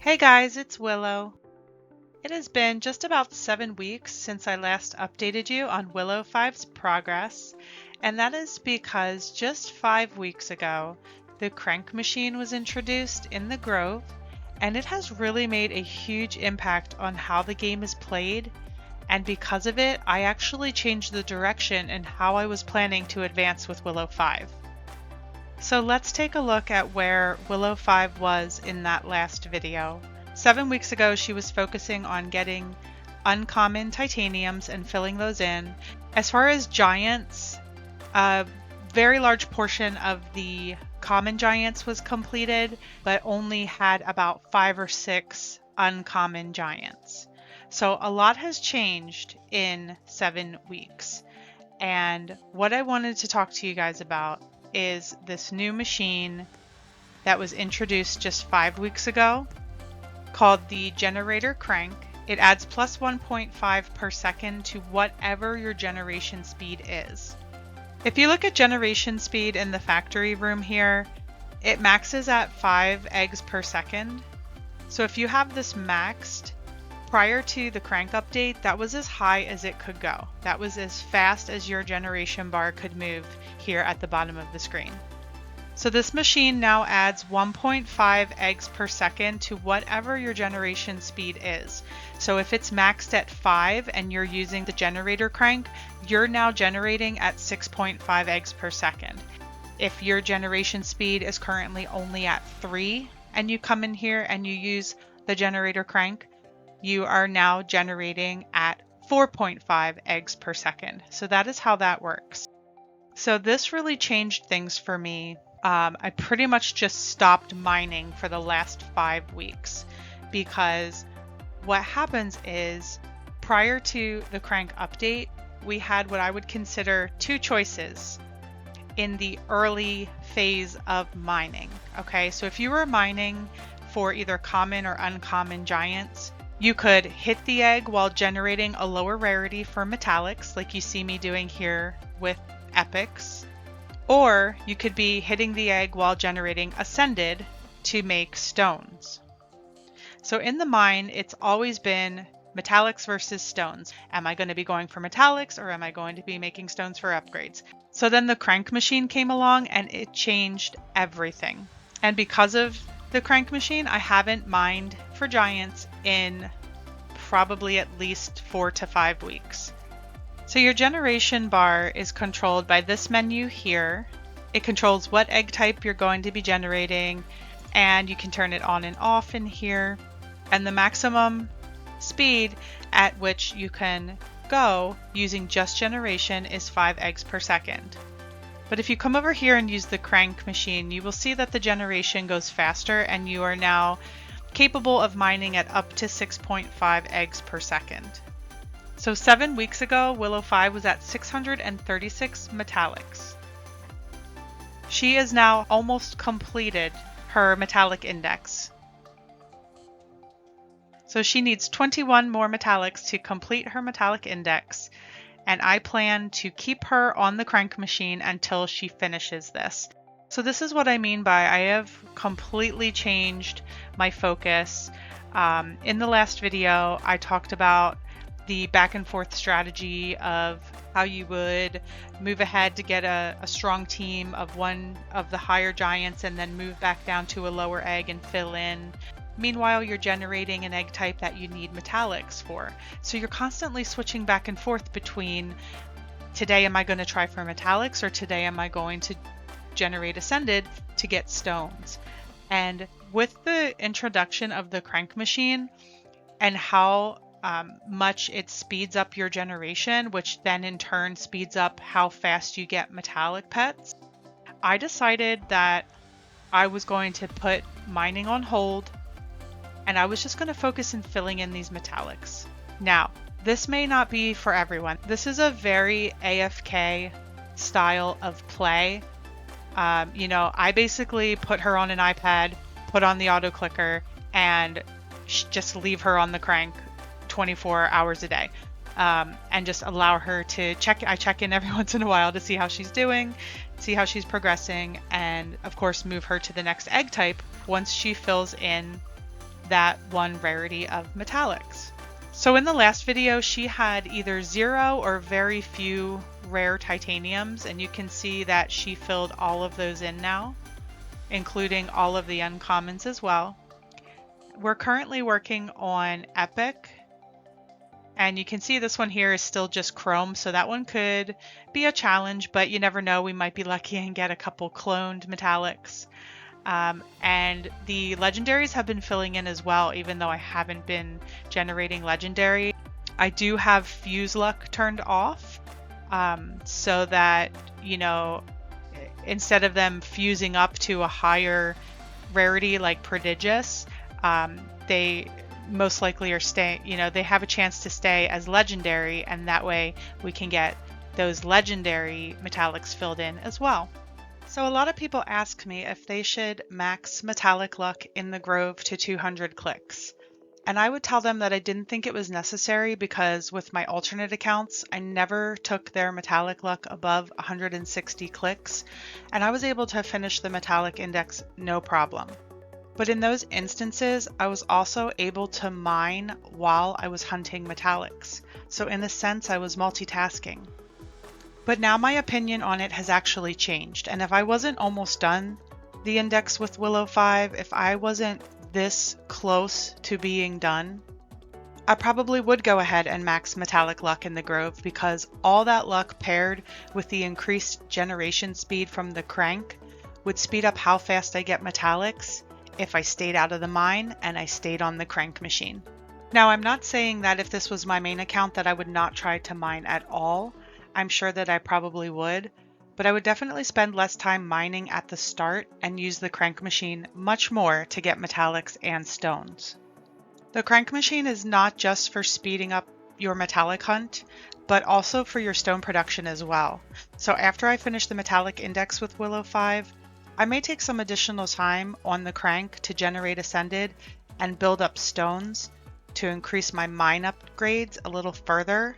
Hey guys, it's Willow. It has been just about 7 weeks since I last updated you on Willow 5's progress, and that is because just 5 weeks ago, the crank machine was introduced in the Grove, and it has really made a huge impact on how the game is played, and because of it, I actually changed the direction and how I was planning to advance with Willow 5. So let's take a look at where Willow 5 was in that last video. 7 weeks ago, she was focusing on getting uncommon titaniums and filling those in. As far as giants, a very large portion of the common giants was completed, but only had about 5 or 6 uncommon giants. So a lot has changed in 7 weeks. And what I wanted to talk to you guys about is this new machine that was introduced just 5 weeks ago called the generator crank. It adds plus 1.5 per second to whatever your generation speed is. If you look at generation speed in the factory room here, it maxes at 5 eggs per second. So if you have this maxed, prior to the crank update, that was as high as it could go. That was as fast as your generation bar could move here at the bottom of the screen. So this machine now adds 1.5 eggs per second to whatever your generation speed is. So if it's maxed at 5 and you're using the generator crank, you're now generating at 6.5 eggs per second. If your generation speed is currently only at 3 and you come in here and you use the generator crank, you are now generating at 4.5 eggs per second. So that is how that works. So this really changed things for me. I pretty much just stopped mining for the last 5 weeks because what happens is prior to the crank update, we had what I would consider 2 choices in the early phase of mining. Okay, so if you were mining for either common or uncommon giants, you could hit the egg while generating a lower rarity for metallics, like you see me doing here with epics, or you could be hitting the egg while generating ascended to make stones. So in the mine, it's always been metallics versus stones. Am I going to be going for metallics or am I going to be making stones for upgrades? So then the crank machine came along and it changed everything. And because of the crank machine, I haven't mined for giants in probably at least 4 to 5 weeks. So your generation bar is controlled by this menu here. It controls what egg type you're going to be generating, and you can turn it on and off in here. And the maximum speed at which you can go using just generation is 5 eggs per second. But if you come over here and use the crank machine, you will see that the generation goes faster and you are now capable of mining at up to 6.5 eggs per second. So 7 weeks ago, Willow 5 was at 636 metallics. She is now almost completed her metallic index. So she needs 21 more metallics to complete her metallic index, and I plan to keep her on the crank machine until she finishes this. So this is what I mean by I have completely changed my focus. In the last video, I talked about the back and forth strategy of how you would move ahead to get a strong team of one of the higher giants and then move back down to a lower egg and fill in. Meanwhile, you're generating an egg type that you need metallics for. So you're constantly switching back and forth between today am I going to try for metallics or today am I going to generate ascended to get stones. And with the introduction of the crank machine and how much it speeds up your generation, which then in turn speeds up how fast you get metallic pets, I decided that I was going to put mining on hold and I was just going to focus in filling in these metallics. Now, this may not be for everyone. This is a very AFK style of play. I basically put her on an iPad, put on the auto clicker, and just leave her on the crank 24 hours a day, and just allow her to I check in every once in a while to see how she's doing, see how she's progressing, and of course move her to the next egg type once she fills in that one rarity of metallics. So in the last video, she had either 0 or very few rare titaniums, and you can see that she filled all of those in now, including all of the uncommons as well. We're currently working on epic, and you can see this one here is still just chrome, so that one could be a challenge, but you never know, we might be lucky and get a couple cloned metallics. And the legendaries have been filling in as well, even though I haven't been generating legendary. I do have fuse luck turned off, so that, you know, instead of them fusing up to a higher rarity like prodigious, they most likely are staying, you know, they have a chance to stay as legendary, and that way we can get those legendary metallics filled in as well. So a lot of people ask me if they should max metallic luck in the Grove to 200 clicks. And I would tell them that I didn't think it was necessary, because with my alternate accounts, I never took their metallic luck above 160 clicks, and I was able to finish the metallic index no problem. But in those instances, I was also able to mine while I was hunting metallics. So in a sense, I was multitasking. But now my opinion on it has actually changed, and if I wasn't almost done the index with Willow 5, if I wasn't this close to being done, I probably would go ahead and max metallic luck in the Grove, because all that luck paired with the increased generation speed from the crank would speed up how fast I get metallics if I stayed out of the mine and I stayed on the crank machine. Now, I'm not saying that if this was my main account that I would not try to mine at all. I'm sure that I probably would, but I would definitely spend less time mining at the start and use the crank machine much more to get metallics and stones. The crank machine is not just for speeding up your metallic hunt, but also for your stone production as well. So after I finish the metallic index with Willow 5, I may take some additional time on the crank to generate ascended and build up stones to increase my mine upgrades a little further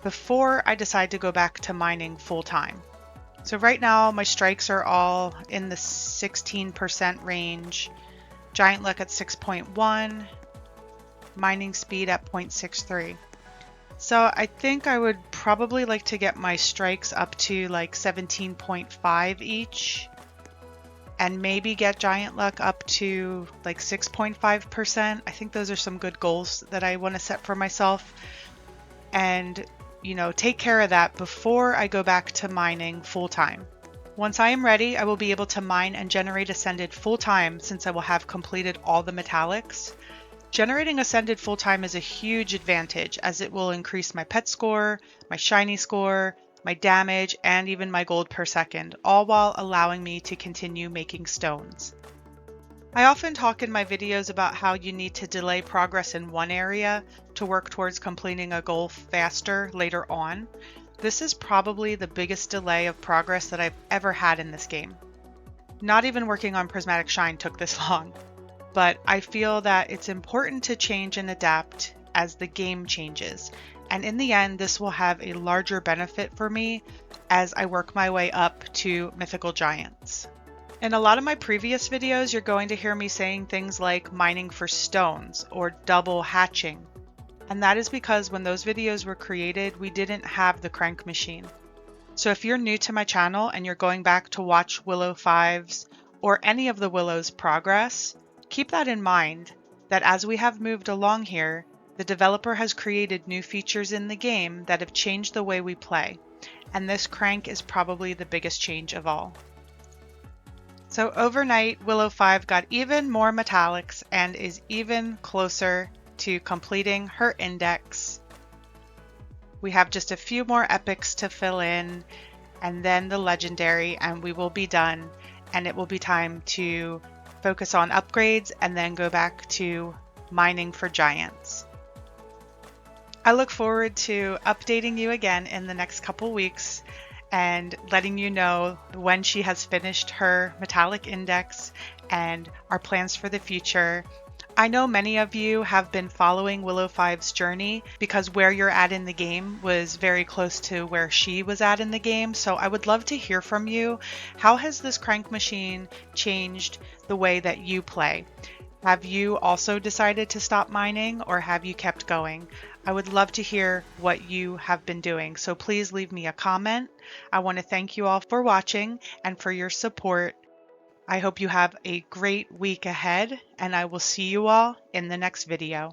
before I decide to go back to mining full time. So right now my strikes are all in the 16% range, giant luck at 6.1, mining speed at 0.63. So I think I would probably like to get my strikes up to like 17.5 each, and maybe get giant luck up to like 6.5%. I think those are some good goals that I want to set for myself. And, you know, take care of that before I go back to mining full time. Once I am ready, I will be able to mine and generate ascended full time, since I will have completed all the metallics. Generating ascended full time is a huge advantage, as it will increase my pet score, my shiny score, my damage, and even my gold per second, all while allowing me to continue making stones. I often talk in my videos about how you need to delay progress in one area to work towards completing a goal faster later on. This is probably the biggest delay of progress that I've ever had in this game. Not even working on Prismatic Shine took this long, but I feel that it's important to change and adapt as the game changes. And in the end, this will have a larger benefit for me as I work my way up to Mythical Giants. In a lot of my previous videos, you're going to hear me saying things like mining for stones or double hatching. And that is because when those videos were created, we didn't have the crank machine. So if you're new to my channel and you're going back to watch Willow 5's or any of the Willow's progress, keep that in mind, that as we have moved along here, the developer has created new features in the game that have changed the way we play, and this crank is probably the biggest change of all. So overnight, Willow 5 got even more metallics and is even closer to completing her index. We have just a few more epics to fill in, and then the legendary, and we will be done, and it will be time to focus on upgrades and then go back to mining for giants. I look forward to updating you again in the next couple weeks and letting you know when she has finished her metallic index and our plans for the future. I know many of you have been following Willow 5's journey because where you're at in the game was very close to where she was at in the game, so I would love to hear from you. How has this crank machine changed the way that you play? Have you also decided to stop mining, or have you kept going? I would love to hear what you have been doing, so please leave me a comment. I want to thank you all for watching and for your support. I hope you have a great week ahead, and I will see you all in the next video.